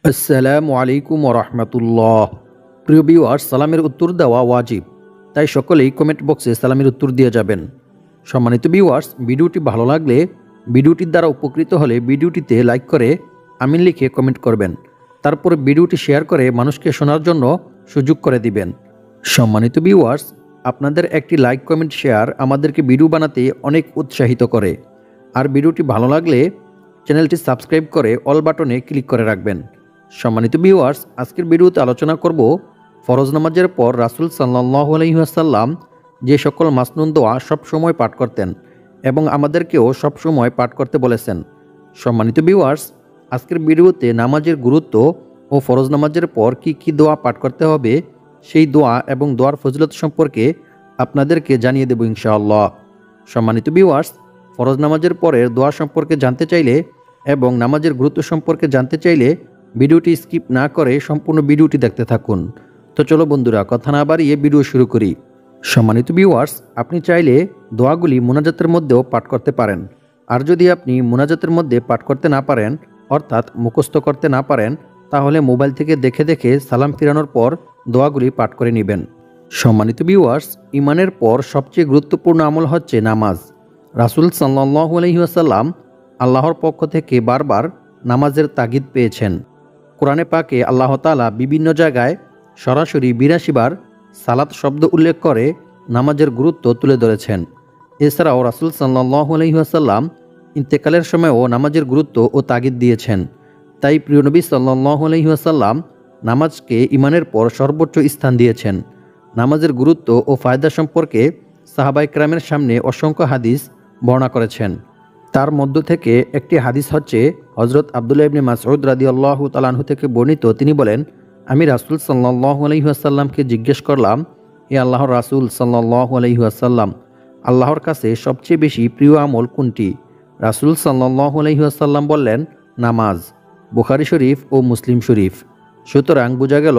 আসসালামু আলাইকুম ওরহমতুল্লাহ। প্রিয় ভিউয়ার্স, সালামের উত্তর দেওয়া ওয়াজিব, তাই সকলেই কমেন্ট বক্সে সালামের উত্তর দিয়ে যাবেন। সম্মানিত ভিউয়ার্স, ভিডিওটি ভালো লাগলে, ভিডিওটির দ্বারা উপকৃত হলে ভিডিওটিতে লাইক করে আমিন লিখে কমেন্ট করবেন। তারপরে ভিডিওটি শেয়ার করে মানুষকে শোনার জন্য সুযোগ করে দিবেন। সম্মানিত ভিউয়ার্স, আপনাদের একটি লাইক কমেন্ট শেয়ার আমাদেরকে ভিডিও বানাতে অনেক উৎসাহিত করে। আর ভিডিওটি ভালো লাগলে চ্যানেলটি সাবস্ক্রাইব করে অল বাটনে ক্লিক করে রাখবেন। সম্মানিত ভিউয়ার্স, আজকের ভিডিওতে আলোচনা করব ফরজ নামাজের পর রাসূল সাল্লাল্লাহু আলাইহি ওয়াসাল্লাম যে সকল মাসনুন দোয়া সব সময় পাঠ করতেন এবং আমাদেরকেও সব সময় পাঠ করতে বলেছেন। সম্মানিত ভিউয়ার্স, আজকের ভিডিওতে নামাজের গুরুত্ব ও ফরজ নামাজের পর কি দোয়া পাঠ করতে হবে সেই দোয়া এবং দোয়ার ফজিলত সম্পর্কে আপনাদেরকে জানিয়ে দেব ইনশাআল্লাহ। সম্মানিত ভিউয়ার্স, ফরজ নামাজের পরের দোয়া সম্পর্কে জানতে চাইলে এবং নামাজের গুরুত্ব সম্পর্কে জানতে চাইলে ভিডিওটি স্কিপ না করে সম্পূর্ণ ভিডিওটি দেখতে থাকুন। তো চলো বন্ধুরা, কথা না বাড়িয়ে ভিডিও শুরু করি। সম্মানিত ভিউয়ার্স, আপনি চাইলে দোয়াগুলি মুনাজাতের মধ্যেও পাঠ করতে পারেন। আর যদি আপনি মুনাজাতের মধ্যে পাঠ করতে না পারেন, অর্থাৎ মুখস্থ করতে না পারেন, তাহলে মোবাইল থেকে দেখে দেখে সালাম ফিরানোর পর দোয়াগুলি পাঠ করে নেবেন। সম্মানিত ভিউয়ার্স, ইমানের পর সবচেয়ে গুরুত্বপূর্ণ আমল হচ্ছে নামাজ। রাসূল সাল্লাল্লাহু আলাইহি ওয়াসাল্লাম আল্লাহর পক্ষ থেকে বারবার নামাজের তাগিদ পেয়েছেন। কোরআনে পাকে আল্লাহ তাআলা বিভিন্ন জায়গায় সরাসরি ৮২ বার সালাত শব্দ উল্লেখ করে নামাজের গুরুত্ব তুলে ধরেছেন। এছাড়াও রাসূল সাল্লাল্লাহু আলাইহি ওয়াসাল্লাম ইন্তেকালের সময়ও নামাজের গুরুত্ব ও তাগিদ দিয়েছেন। তাই প্রিয় নবী সাল্লাল্লাহু আলাইহি ওয়াসাল্লাম নামাজকে ইমানের পর সর্বোচ্চ স্থান দিয়েছেন। নামাজের গুরুত্ব ও ফায়দা সম্পর্কে সাহাবায়ে কেরামের সামনে অসংখ্য হাদিস বর্ণনা করেছেন। তার মধ্য থেকে একটি হাদিস হচ্ছে হযরত আব্দুল্লাহ ইবনে মাসউদ রাদিয়াল্লাহু তাআলা আনহু থেকে বর্ণিত। তিনি বলেন, আমি রাসূল সাল্লাল্লাহু আলাইহি ওয়াসাল্লামকে জিজ্ঞেস করলাম, হে আল্লাহর রাসূল সাল্লাল্লাহু আলাইহি ওয়াসাল্লাম, আল্লাহর কাছে সবচেয়ে বেশি প্রিয় আমল কোনটি? রাসূল সাল্লাল্লাহু আলাইহি ওয়াসাল্লাম বললেন, নামাজ। বুখারী শরীফ ও মুসলিম শরীফ। সুতরাং বোঝা গেল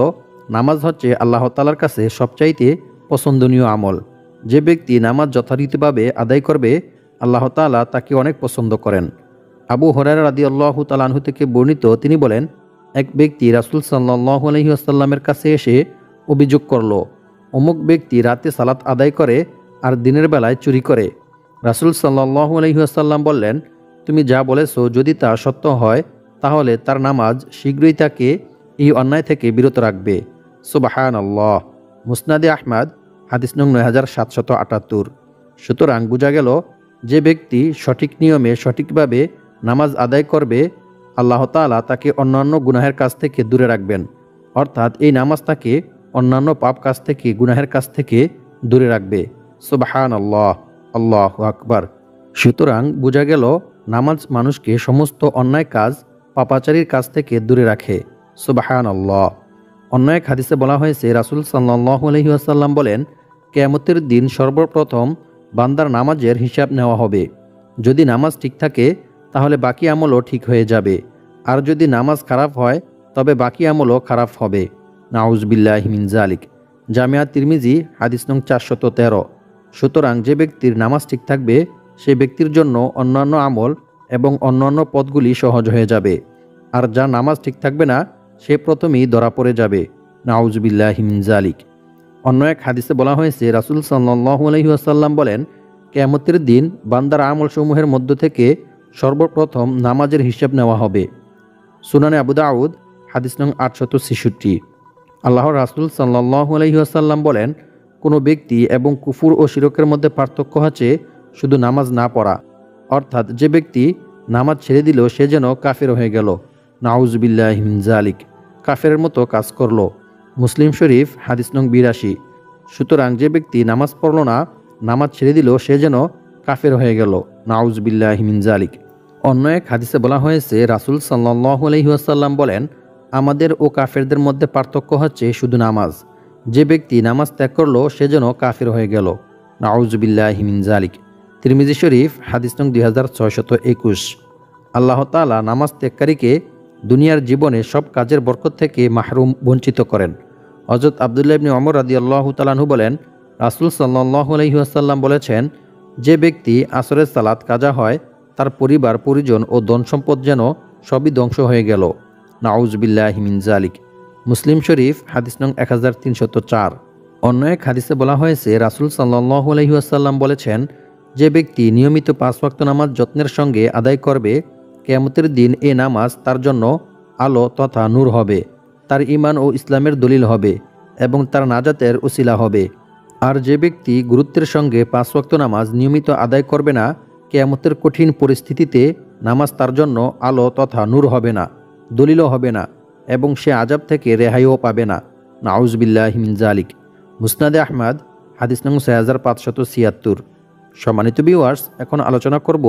নামাজ হচ্ছে আল্লাহ তাআলার কাছে সবচাইতে পছন্দনীয় আমল। যে ব্যক্তি নামাজ যথারীতিভাবে আদায় করবে, আল্লাহ তাআলা তাকে অনেক পছন্দ করেন। আবু হুরায়রা রাদিয়াল্লাহু তাআলা আনহু থেকে বর্ণিত, তিনি বলেন, এক ব্যক্তি রাসূল সাল্লাল্লাহু আলাইহি ওয়াসাল্লামের কাছে এসে অভিযোগ করল, অমুক ব্যক্তি রাতে সালাত আদায় করে আর দিনের বেলায় চুরি করে। রাসূল সাল্লাল্লাহু আলাইহি ওয়াসাল্লাম বললেন, তুমি যা বলেছো যদি তা সত্য হয়, তাহলে তার নামাজ শীঘ্রই তাকে এই অন্যায় থেকে বিরত রাখবে। সুবহানাল্লাহ। মুসনাদে আহমদ, হাদিস নং ৯৭৭৮। সুতরাং বোঝা গেল, যে ব্যক্তি সঠিক নিয়মে সঠিকভাবে নামাজ আদায় করবে, আল্লাহ তাআলা তাকে অন্যান্য গুনাহের কাছ থেকে দূরে রাখবেন। অর্থাৎ এই নামাজ তাকে অন্যান্য পাপ কাজ থেকে, গুনাহের কাছ থেকে দূরে রাখবে। সুবহানাল্লাহ, আল্লাহু আকবার। সুতরাং বোঝা গেল নামাজ মানুষকে সমস্ত অন্যায় কাজ, পাপাচারীর কাছ থেকে দূরে রাখে। সুবহানাল্লাহ। অন্য এক হাদিসে বলা হয়েছে, রাসূল সাল্লাল্লাহু আলাইহি ওয়াসাল্লাম বলেন, কিয়ামতের দিন সর্বপ্রথম বান্দার নামাজের হিসাব নেওয়া হবে। যদি নামাজ ঠিক থাকে তাহলে বাকি আমলও ঠিক হয়ে যাবে, আর যদি নামাজ খারাপ হয় তবে বাকি আমলও খারাপ হবে। নাউজুবিল্লাহি মিন যালিক। জামিয়া তিরমিজি, হাদিস নং ৪১৩। সুতরাং যে ব্যক্তির নামাজ ঠিক থাকবে, সে ব্যক্তির জন্য অন্যান্য আমল এবং অন্যান্য পথগুলি সহজ হয়ে যাবে। আর যার নামাজ ঠিক থাকবে না, সে প্রথমেই ধরা পড়ে যাবে। নাউজুবিল্লাহি মিন যালিক। অন্য এক হাদিসে বলা হয়েছে, রাসূল সাল্লাল্লাহু আলাইহি ওয়াসাল্লাম বলেন, কিয়ামতের দিন বান্দার আমলসমূহের মধ্য থেকে সর্বপ্রথম নামাজের হিসাব নেওয়া হবে। সুনানে আবু দাউদ, হাদিস নং ৮৬৬। আল্লাহর রাসূল সাল্লাল্লাহু আলাইহি ওয়াসাল্লাম বলেন, কোনো ব্যক্তি এবং কুফর ও শিরকের মধ্যে পার্থক্য হচ্ছে শুধু নামাজ না পড়া। অর্থাৎ যে ব্যক্তি নামাজ ছেড়ে দিল, সে যেন কাফের হয়ে গেল। নাউজুবিল্লাহি মিন যালিক। কাফেরের মতো কাজ করল। মুসলিম শরীফ, হাদিস নং ৮২। সুতরাং যে ব্যক্তি নামাজ পড়ল না, নামাজ ছেড়ে দিল, সে যেন কাফের হয়ে গেল। নাউজুবিল্লাহি মিন যালিক। অন্য এক হাদিসে বলা হয়েছে, রাসূল সাল্লাল্লাহু আলাইহি ওয়াসাল্লাম বলেন, আমাদের ও কাফেরদের মধ্যে পার্থক্য হচ্ছে শুধু নামাজ। যে ব্যক্তি নামাজ ত্যাগ করল, সে যেন কাফের হয়ে গেল। নাউজুবিল্লাহি মিন যালিক। তিরমিজি শরীফ, হাদিস নং ২৬২১। আল্লাহ তাআলা নামাজ ত্যাগকারীকে দুনিয়ার জীবনে সব কাজের বরকত থেকে মাহরুম, বঞ্চিত করেন। হযরত আব্দুল্লাহ ইবনে ওমর রাদিয়াল্লাহু তাআলা আনহু বলেন, রাসূল সাল্লাল্লাহু আলাইহি ওয়াসাল্লাম বলেছেন, যে ব্যক্তি আসরের সালাত কাজা হয়, তার পরিবার, পরিজন ও ধন সম্পদ যেন সবই ধ্বংস হয়ে গেল। নাউজুবিল্লাহি মিন যালিক। মুসলিম শরীফ হাদিস নং 1304। অন্য এক হাদিসে বলা হয়েছে, রাসূল সাল্লাল্লাহু আলাইহি ওয়াসাল্লাম বলেছেন, যে ব্যক্তি নিয়মিত 5 ওয়াক্ত নামাজ যত্নের সঙ্গে আদায় করবে, কিয়ামতের দিন এ নামাজ তার জন্য আলো তথা নূর হবে, তার ঈমান ও ইসলামের দলিল হবে এবং তার নাজাতের উসিলা হবে। আর যে ব্যক্তি গুরুত্বের সঙ্গে 5 ওয়াক্ত নামাজ নিয়মিত আদায় করবে না, কিয়ামতের কঠিন পরিস্থিতিতে নামাজ তার জন্য আলো তথা নূর হবে না, দলিলও হবে না এবং সে আযাব থেকে রেহাইও পাবে না। নাউজুবিল্লাহি মিন যালিক। মুসনাদে আহমদ হাদিস নং 6576। সম্মানিত ভিউয়ার্স, এখন আলোচনা করব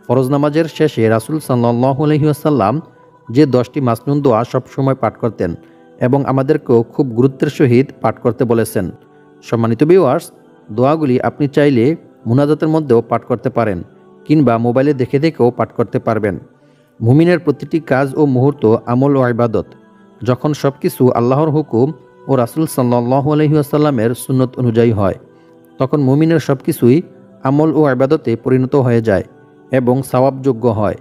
ফরজ নামাজের শেষে রাসূল সাল্লাল্লাহু আলাইহি ওয়াসাল্লাম যে 10টি মাসনুন দোয়া সবসময় পাঠ করতেন এবং আমাদেরকেও খুব গুরুত্বের সহিত পাঠ করতে বলেছেন। সম্মানিত ভিউয়ার্স, দোয়াগুলি আপনি চাইলে মুনাজাতের মধ্যেও পাঠ করতে পারেন কিংবা মোবাইলে দেখে দেখেও পাঠ করতে পারবেন। মুমিনের প্রতিটি কাজ ও মুহূর্ত আমল ও ইবাদত। যখন সব কিছু আল্লাহর হুকুম ও রাসূল সাল্লাল্লাহু আলাইহি ওয়াসাল্লামের সুন্নত অনুযায়ী হয়, তখন মুমিনের সব কিছুই আমল ও ইবাদতে পরিণত হয়ে যায় এবং সওয়াবযোগ্য হয়।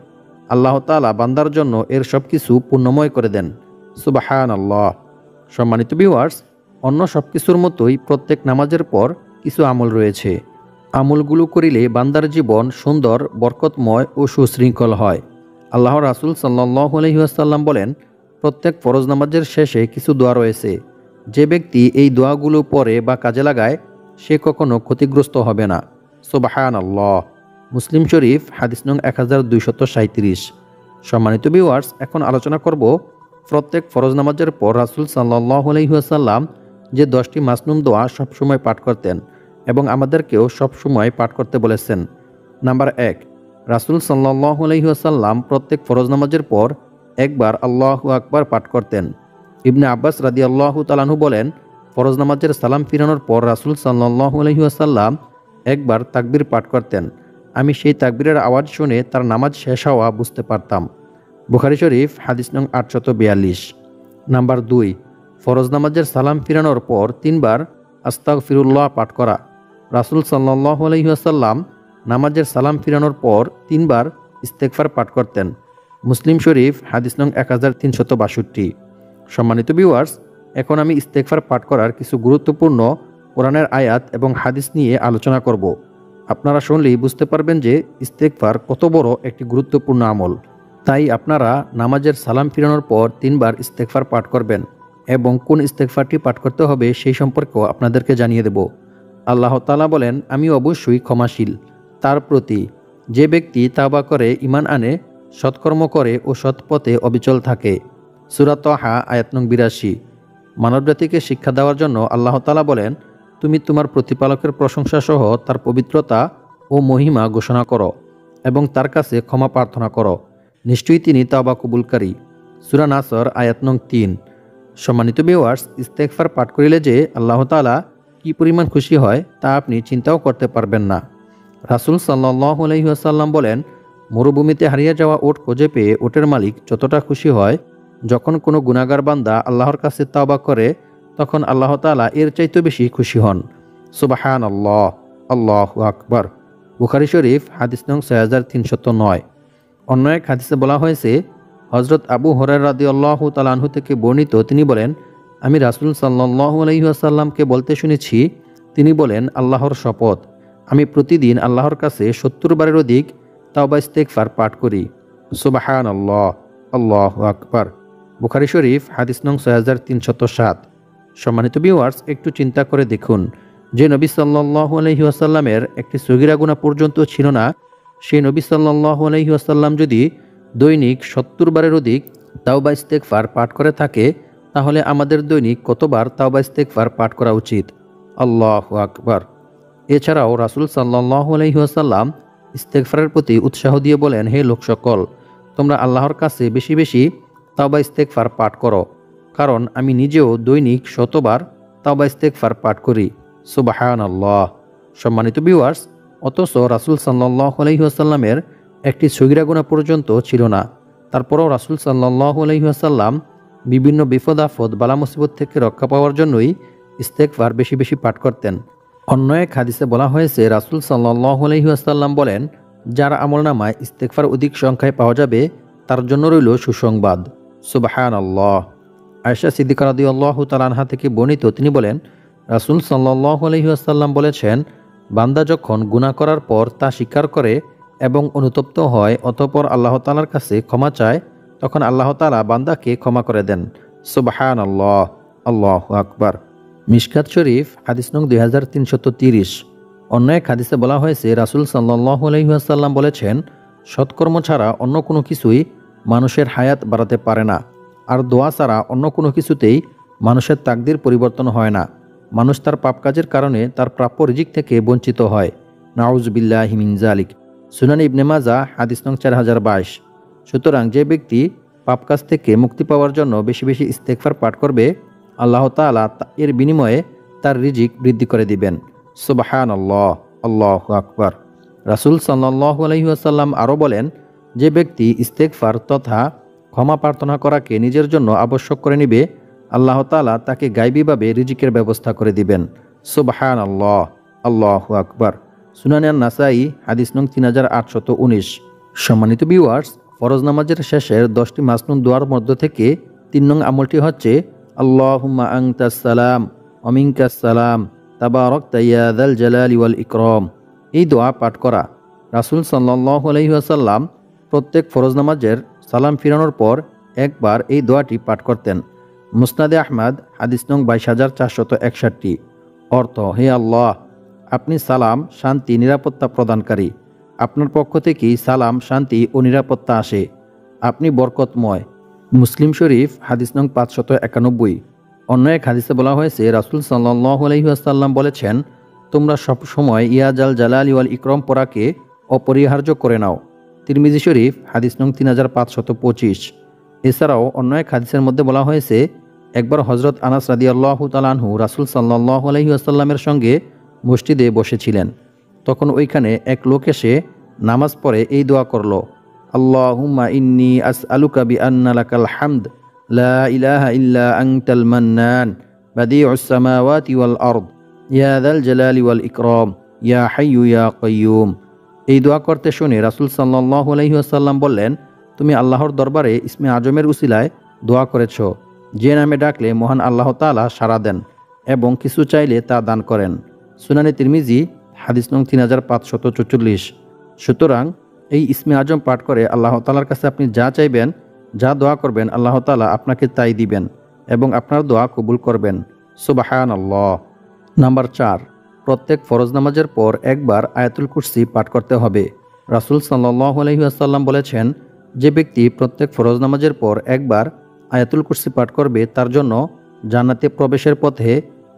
আল্লাহ তাআলা বান্দার জন্য এর সব কিছু পুণ্যময় করে দেন। সুবহানাল্লাহ। সম্মানিত ভিউয়ার্স, অন্য সব কিছুর মতোই প্রত্যেক নামাজের পর কিছু আমল রয়েছে। আমলগুলো করিলে বান্দার জীবন সুন্দর, বরকতময় ও সুশৃঙ্খল হয়। আল্লাহর রাসূল সাল্লাল্লাহু আলাইহি ওয়াসাল্লাম বলেন, প্রত্যেক ফরজ নামাজের শেষে কিছু দোয়া রয়েছে। যে ব্যক্তি এই দোয়াগুলো পড়ে বা কাজে লাগায়, সে কখনো ক্ষতিগ্রস্ত হবে না। সুবহানাল্লাহ। মুসলিম শরীফ হাদিস নং 1237। সম্মানিত ভিউয়ার্স, এখন আলোচনা করব প্রত্যেক ফরজ নামাজের পর রাসূল সাল্লাল্লাহু আলাইহি ওয়াসাল্লাম যে 10টি মাসনুন দোয়া সবসময় পাঠ করতেন এবং আমাদেরকেও সবসময় পাঠ করতে বলেছেন। নাম্বার 1, রাসূল সাল্লাল্লাহু আলাইহি ওয়াসাল্লাম প্রত্যেক ফরজ নামাজের পর একবার আল্লাহু আকবার পাঠ করতেন। ইবনে আব্বাস রাদিয়াল্লাহু তাআলা আনহু বলেন, ফরজ নামাজের সালাম ফিরানোর পর রাসূল সাল্লাল্লাহু আলাইহি ওয়াসাল্লাম একবার তাকবীর পাঠ করতেন। আমি সেই তাকবীরের আওয়াজ শুনে তার নামাজ শেষ হওয়া বুঝতে পারতাম। বুখারী শরীফ হাদিস নং 842। নাম্বার 2, ফরজ নামাজের সালাম ফিরানোর পর 3 বার আস্তাগফিরুল্লাহ পাঠ করা। রাসূল সাল্লাল্লাহু আলাইহি ওয়াসাল্লাম নামাজের সালাম ফিরানোর পর 3 বার ইস্তেগফার পাঠ করতেন। মুসলিম শরীফ হাদিস নং 1362। সম্মানিত ভিউয়ার্স, এখন আমি ইস্তেগফার পাঠ করার কিছু গুরুত্বপূর্ণ কোরআনের আয়াত এবং হাদিস নিয়ে আলোচনা করব। আপনারা শুনলেই বুঝতে পারবেন যে ইস্তেগফার কত বড় একটি গুরুত্বপূর্ণ আমল। তাই আপনারা নামাজের সালাম ফিরানোর পর 3 বার ইস্তেগফার পাঠ করবেন এবং কোন ইস্তেগফারটি পাঠ করতে হবে সেই সম্পর্কেও আপনাদেরকে জানিয়ে দেব। আল্লাহ তাআলা বলেন, আমি অবশ্যই ক্ষমাশীল তার প্রতি যে ব্যক্তি তাওবা করে, ঈমান আনে, সৎকর্ম করে ও সৎপথে অবিচল থাকে। সূরা তাহা আয়াত নং 82। মানবজাতিকে শিক্ষা দেওয়ার জন্য আল্লাহ তাআলা বলেন, তুমি তোমার প্রতিপালকের প্রশংসা সহ তার পবিত্রতা ও মহিমা ঘোষণা করো এবং তার কাছে ক্ষমা প্রার্থনা করো। নিশ্চয়ই তিনি তাওবা কবুলকারী। সূরা নাসর আয়াত নং 3। সম্মানিত ভিউয়ার্স, ইস্তেগফার পাঠ করিলে যে আল্লাহ তাআলা কি পরিমাণ খুশি হয় তা আপনি চিন্তাও করতে পারবেন না। রাসূল সাল্লাল্লাহু আলাইহি ওয়াসাল্লাম বলেন, মরুভূমিতে হারিয়ে যাওয়া উট খুঁজে পেয়ে উটের মালিক যতটা খুশি হয়, যখন কোনো গুনাহগার বান্দা আল্লাহর কাছে তাওবা করে, তখন আল্লাহ তাআলা এর চাইতে বেশি খুশি হন। সুবহানাল্লাহ। আল্লাহু আকবার। বুখারী শরীফ হাদিস নং 6309। অন্য এক হাদিসে বলা হয়েছে, হযরত আবু হুরায়রা রাদিয়াল্লাহু তাআলা আনহু থেকে বর্ণিত, তিনি বলেন, আমি রাসূল সাল্লাল্লাহু আলাইহি ওয়াসাল্লামকে বলতে শুনেছি, তিনি বলেন, আল্লাহর শপথ, আমি প্রতিদিন আল্লাহর কাছে 70 বারের অধিক তাওবা ইস্তেগফার পাঠ করি। সুবহানাল্লাহ। আল্লাহু আকবার। বুখারী শরীফ হাদিস নং 6307। সম্মানিত ভিউয়ার্স, একটু চিন্তা করে দেখুন, যে নবী সাল্লাল্লাহু আলাইহি ওয়াসাল্লামের একটি সগীরা গুনাহ পর্যন্ত ছিল না, সেই নবী সাল্লাল্লাহু আলাইহি ওয়াসাল্লাম যদি দৈনিক 70 বারের অধিক তাওবা ইস্তেগফার পাঠ করে থাকে, তাহলে আমাদের দৈনিক কতবার তাওবা ইস্তেগফার পাঠ করা উচিত? আল্লাহু আকবার। এছাড়াও রাসূল সাল্লাল্লাহু আলাইহি ওয়াসাল্লাম ইস্তেগফারের প্রতি উৎসাহ দিয়ে বলেন, হে লোক সকল, তোমরা আল্লাহর কাছে বেশি বেশি তাওবা ইস্তেগফার পাঠ করো, কারণ আমি নিজেও দৈনিক 100 বার তাওবা ইস্তেগফার পাঠ করি। সুবহানাল্লাহ। সম্মানিত ভিউয়ার্স, অথচ রাসূল সাল্লাল্লাহু আলাইহি ওয়াসাল্লামের একটি সগীরা গুনাহ পর্যন্ত ছিল না, তারপরও রাসূল সাল্লাল্লাহু আলাইহি ওয়াসাল্লাম বিভিন্ন বিপদ আপদ বালা মুসিবত থেকে রক্ষা পাওয়ার জন্যই ইস্তেগফার বেশি বেশি পাঠ করতেন। অন্য এক হাদিসে বলা হয়েছে, রাসূল সাল্লাল্লাহু আলাইহি ওয়াসাল্লাম বলেন, যার আমলনামায় ইস্তেগফার অধিক সংখ্যায় পাওয়া যাবে তার জন্য রইল সুসংবাদ। সুবহানাল্লাহ। আয়েশা সিদ্দিকা রাদিয়াল্লাহু তাআলা আনহা থেকে বর্ণিত, তিনি বলেন, রাসূল সাল্লাল্লাহু আলাইহি ওয়াসাল্লাম বলেছেন, বান্দা যখন গুনাহ করার পর তা স্বীকার করে এবং অনুতপ্ত হয়, অতঃপর আল্লাহ তাআলার কাছে ক্ষমা চায়, তখন আল্লাহ তাআলা বান্দাকে ক্ষমা করে দেন। সুবহানাল্লাহ, আল্লাহু আকবার। মিশকাত শরীফ হাদিস নং 2330। অন্য এক হাদিসে বলা হয়েছে, রাসূল সাল্লাল্লাহু আলাইহি ওয়াসাল্লাম বলেছেন, সৎকর্ম ছাড়া অন্য কোনো কিছুই মানুষের হায়াত বাড়াতে পারে না, আর দোয়া ছাড়া অন্য কোনো কিছুতেই মানুষের তাকদির পরিবর্তন হয় না। মানুষ তার পাপ কাজের কারণে তার প্রাপ্য রিজিক থেকে বঞ্চিত হয়। নাউজুবিল্লাহি মিন যালিক। সুনান ইবনে মাজাহ হাদিস নং 4022। সুতরাং যে ব্যক্তি পাপ কাজ থেকে মুক্তি পাওয়ার জন্য বেশি বেশি ইস্তেগফার পাঠ করবে, আল্লাহ তাআলা এর বিনিময়ে তার রিজিক বৃদ্ধি করে দিবেন। সুবহানাল্লাহ, আল্লাহু আকবার। রাসূল সাল্লাল্লাহু আলাইহি ওয়াসাল্লাম আরও বলেন, যে ব্যক্তি ইস্তেগফার তথা ক্ষমা প্রার্থনা করাকে নিজের জন্য আবশ্যক করে নিবে, আল্লাহ তাআলা তাকে গায়বীভাবে রিজিকের ব্যবস্থা করে দিবেন। সুবহানাল্লাহ, আল্লাহু আকবার। সুনানে নাসাই হাদিস নং 3819। সম্মানিত ভিউয়ার্স, ফরজ নামাজের শেষের 10টি মাসনুন দোয়ার মধ্য থেকে 3 নং আমলটি হচ্ছে, আল্লাহুম্মা আনতাস সালাম ওয়া মিনকাস সালাম তাবারাকতা ইয়া যাল জালালি ওয়াল ইকরাম। এই দোয়া পাঠ করা। রাসূল সাল্লাল্লাহু আলাইহি ওয়াসাল্লাম প্রত্যেক ফরজ নামাজের সালাম ফিরানোর পর একবার এই দোয়াটি পাঠ করতেন। মুসনাদে আহমদ হাদিস নং 22461। অর্থ, হে আল্লাহ, আপনি সালাম, শান্তি, নিরাপত্তা প্রদানকারী। আপনার পক্ষ থেকেই সালাম, শান্তি ও নিরাপত্তা আসে। আপনি বরকতময়। মুসলিম শরীফ হাদিস নং 591। অন্য এক হাদিসে বলা হয়েছে, রাসূল সাল্লাল্লাহু আলাইহি ওয়াসাল্লাম বলেছেন, তোমরা সব সময় ইয়া জাল জালালি ওয়াল ইকরাম পড়াকে অপরিহার্য করে নাও। তিরমিজি শরীফ হাদিস নং 3525। এছাড়াও অন্য এক হাদিসের মধ্যে বলা হয়েছে, একবার হযরত আনাস রাদিয়াল্লাহু তাআলা আনহু রাসূল সাল্লাল্লাহু আলাইহি ওয়াসাল্লামের সঙ্গে মসজিদে বসেছিলেন। তখন ওইখানে এক লোক এসে নামাজ পড়ে এই দোয়া করল, আল্লাহুম্মা ইন্নী আসআলুকা বিআন্না লাকাল হামদ লা ইলাহা ইল্লা আনতাল মান্নান বাদিউস সামাওয়াতি ওয়াল আরদ ইয়া যাল জালালি ওয়াল ইকরাম ইয়া হাইয়্যু ইয়া কাইয়্যুম। এই দোয়া করতে শুনে রাসূল সাল্লাল্লাহু আলাইহি ওয়াসাল্লাম বললেন, তুমি আল্লাহর দরবারে ইসমে আজমের উসিলায় দোয়া করেছ, যে নামে ডাকলে মহান আল্লাহ তাআলা সাড়া দেন এবং কিছু চাইলে তা দান করেন। সুনানে তিরমিজি হাদিস নং 3544। সুতরাং এই ইসমে আজম পাঠ করে আল্লাহ তাআলার কাছে আপনি যা চাইবেন, যা দোয়া করবেন, আল্লাহ তাআলা আপনাকে তাই দিবেন এবং আপনার দোয়া কবুল করবেন। সুবহানাল্লাহ। নাম্বার 4, প্রত্যেক ফরজ নামাজের পর একবার আয়াতুল কুরসি পাঠ করতে হবে। রাসূল সাল্লাল্লাহু আলাইহি ওয়াসাল্লাম বলেছেন, যে ব্যক্তি প্রত্যেক ফরজ নামাজের পর একবার আয়াতুল কুরসি পাঠ করবে, তার জন্য জান্নাতে প্রবেশের পথে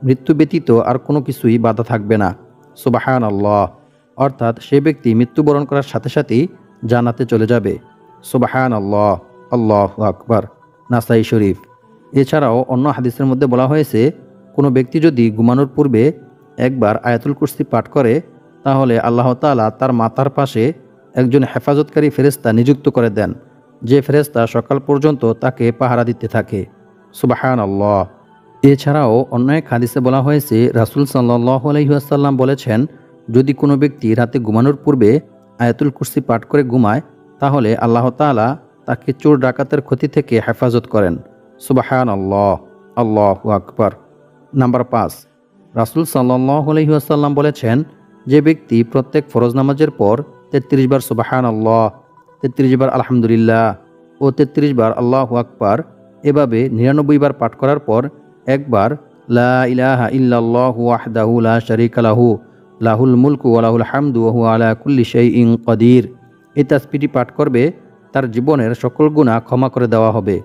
মৃত্যু ব্যতীত আর কোনো কিছুই বাধা থাকবে না। সুবহানাল্লাহ। অর্থাৎ সে ব্যক্তি মৃত্যুবরণ করার সাথে সাথেই জান্নাতে চলে যাবে। সুবহানাল্লাহ, আল্লাহু আকবার। নাসাই শরীফ। এছাড়াও অন্য হাদিসের মধ্যে বলা হয়েছে, কোনো ব্যক্তি যদি ঘুমানোর পূর্বে একবার আয়াতুল কুরসি পাঠ করে, তাহলে আল্লাহ তাআলা তার মাথার পাশে একজন হেফাজতকারী ফেরেশতা নিযুক্ত করে দেন, যে ফেরেশতা সকাল পর্যন্ত তাকে পাহারা দিতে থাকে। সুবহানাল্লাহ। এছাড়াও অন্য এক হাদিসে বলা হয়েছে, রাসূল সাল্লাল্লাহু আলাইহি ওয়াসাল্লাম বলেছেন, যদি কোনো ব্যক্তি রাতে ঘুমানোর পূর্বে আয়াতুল কুরসি পাঠ করে ঘুমায়, তাহলে আল্লাহ তাআলা তাকে চোর ডাকাতের ক্ষতি থেকে হেফাজত করেন। সুবহানাল্লাহ, আল্লাহু আকবার। নাম্বার 5, রাসূল সাল্লাল্লাহু আলাইহি ওয়াসাল্লাম বলেছেন, যে ব্যক্তি প্রত্যেক ফরজ নামাজের পর 33 বার সুবহানাল্লাহ, 33 বার আলহামদুলিল্লাহ ও 33 বার আল্লাহু আকবার এভাবে 99 বার পাঠ করার পর একবার লা ইলাহা ইল্লাল্লাহু ওয়াহদাহু লা শারীকা লাহু লাহুল মুলকু ওয়া লাহুল হামদু ওয়া হুয়া আলা কুল্লি শাইইন কাদির, এই তাসবিহটি পাঠ করবে, তার জীবনের সকল গুনাহ ক্ষমা করে দেওয়া হবে,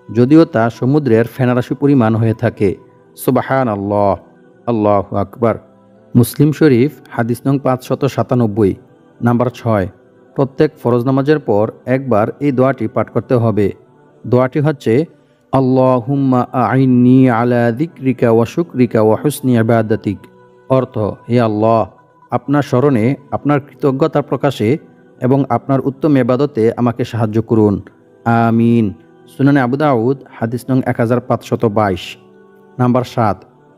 যদিও তা সমুদ্রের ফেনারাশি পরিমাণ হয়ে থাকে। সুবহানাল্লাহ, আল্লাহু আকবার। মুসলিম শরীফ হাদিস নং 597। নাম্বার 6, প্রত্যেক ফরজ নামাজের পর একবার এই দোয়াটি পাঠ করতে হবে। দোয়াটি হচ্ছে, আল্লাহুম্মা আইন্নি আলা যিকরিকা ওয়া শুকরিকা ওয়া হুসনি ইবাদাতিক। অর্থ, হে আল্লাহ, আপনার স্মরণে, আপনার কৃতজ্ঞতা প্রকাশে এবং আপনার উত্তম ইবাদতে আমাকে সাহায্য করুন। আমিন। সুনানে আবু দাউদ হাদিস নং 1522। নাম্বার 7,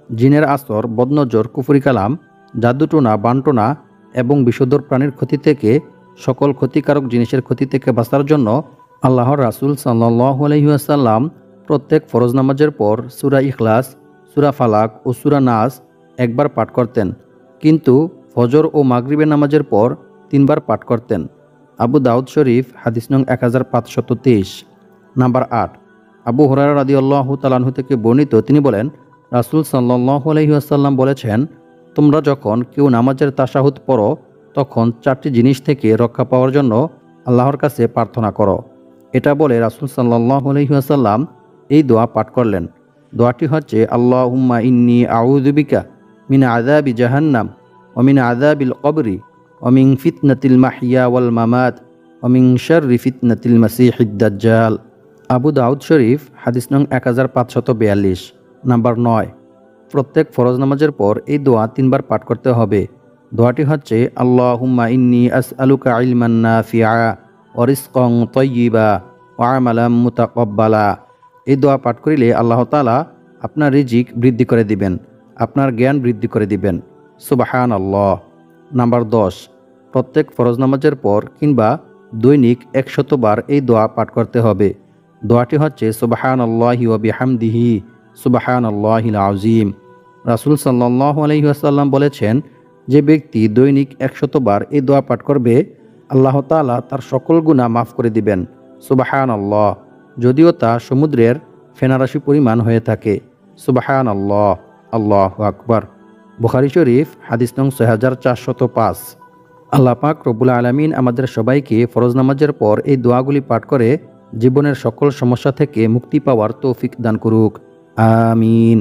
জিনের আসর, বদনজর, কুফরি কালাম, জাদুটোনা, বান্টনা এবং বিষধর প্রাণীর ক্ষতি থেকে, সকল ক্ষতিকারক জিনিসের ক্ষতি থেকে বাঁচার জন্য আল্লাহর রাসূল সাল্লাল্লাহু আলাইহি ওয়াসাল্লাম প্রত্যেক ফরজ নামাজের পর সূরা ইখলাস, সূরা ফালাক ও সূরা নাস একবার পাঠ করতেন, কিন্তু ফজর ও মাগরিবের নামাজের পর 3 বার পাঠ করতেন। আবু দাউদ শরীফ হাদিস নং 1523। নাম্বার 8, আবু হুরায়রা রাদিয়াল্লাহু তাআলা আনহু থেকে বর্ণিত, তিনি বলেন, রাসূল সাল্লাল্লাহু আলাইহি ওয়াসাল্লাম বলেছেন, তোমরা যখন কেউ নামাজের তাশাহুদ পড়ো তখন 4টি জিনিস থেকে রক্ষা পাওয়ার জন্য আল্লাহর কাছে প্রার্থনা করো। এটা বলে রাসূল সাল্লাল্লাহু আলাইহি ওয়াসাল্লাম এই দোয়া পাঠ করলেন। দোয়াটি হচ্ছে, আল্লাহুম্মা ইন্নী আউযু বিকা মিন আযাবি জাহান্নাম ওয়া মিন আযাবিল কবরি ওয়া মিন ফিতনাতিল মাহইয়া ওয়াল মামাত ওয়া মিন শাররি ফিতনাতিল মাসিহিদ দাজ্জাল। আবু দাউদ শরীফ হাদিস নং 1542। নাম্বার 9, প্রত্যেক ফরজ নামাজের পর এই দোয়া 3 বার পাঠ করতে হবে। দোয়াটি হচ্ছে, আল্লাহুম্মা ইন্নী আসআলুকা ইলমান নাফিআ ওয়া রিজকান তাইয়্যিবা ওয়া আমালাম মুতাকাব্বালা। এই দোয়া পাঠ করিলে আল্লাহ তাআলা আপনার রিজিক বৃদ্ধি করে দিবেন, আপনার জ্ঞান বৃদ্ধি করে দিবেন। সুবহানাল্লাহ। নাম্বার 10, প্রত্যেক ফরজ নামাজের পর কিংবা দৈনিক 100 বার এই দোয়া পাঠ করতে হবে। দোয়াটি হচ্ছে, সুবহানাল্লাহি ওয়া বিহামদিহি সুবহানাল্লাহিল আযীম। রাসূল সাল্লাল্লাহু আলাইহি ওয়াসাল্লাম বলেছেন, যে ব্যক্তি দৈনিক 100 বার এই দোয়া পাঠ করবে, আল্লাহ তাআলা তার সকল গুনাহ মাফ করে দিবেন। সুবহানাল্লাহ, যদিও তা সমুদ্রের ফেনারাশি পরিমাণ হয়ে থাকে। সুবহানাল্লাহ, আল্লাহু আকবার। বুখারী শরীফ হাদিস নং 6405। আল্লাহ পাক রব্বুল আলামিন আমাদের সবাইকে ফরজ নামাজের পর এই দোয়াগুলি পাঠ করে জীবনের সকল সমস্যা থেকে মুক্তি পাওয়ার তৌফিক দান করুক। আমিন।